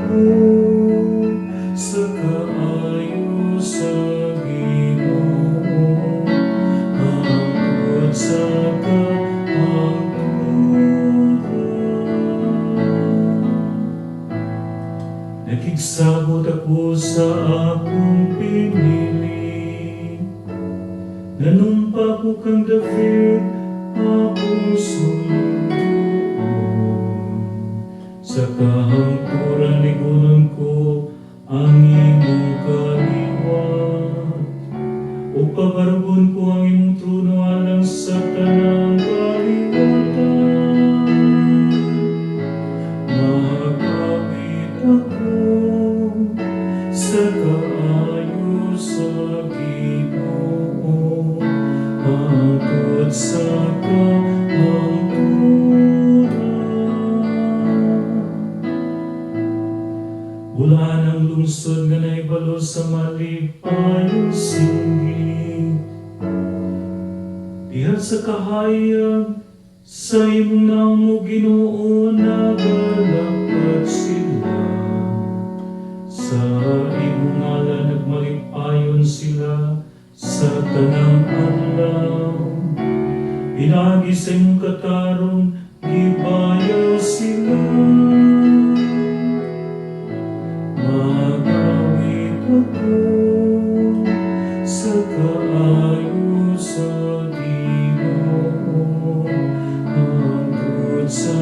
ko sa kaayo sa Ginoo, hangtod sa nakigsabot ako sa akong pinili, nanumpa ko kang David, akong suluon. Sa kahangturan ligunon ko ang imong kaliwat, o pabargon ko ang imong trono alang sa tanang kaliwatan. Magkapit ako sa kaayo sa Ginoo, hangtod sa kahangturan. Bulaan ang lungsod nga naibalo sa malipayong singgit, diha sa kahayag sa imong naong mo Ginoo, nagalakad sila. Sa imong ngalan nagmalipayon sila sa tanang adlaw. Pinagi sa imong katarong gibayaw sila. Magawit ako sa kaayo sa Ginoo, hangtod sa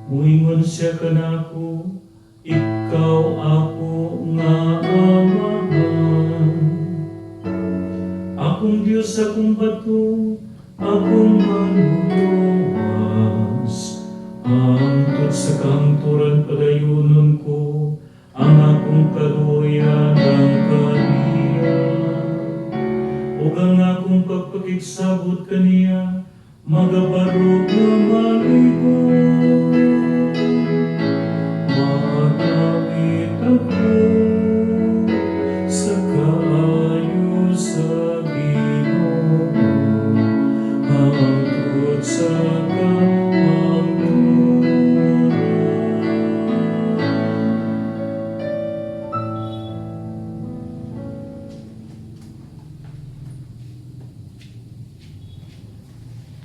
muingon siya kanako, ikaw ako nga amahan. Akong Diyos, akong bato, akong manuluwas. Hangtod sa kahangturan padayunon ko ang akong kaluyan ang kaniya. O ang akong pagpakigsabot kaniya, magabarog na maligon. Magawit ako sa kaayo sa Ginoo, hangtod sa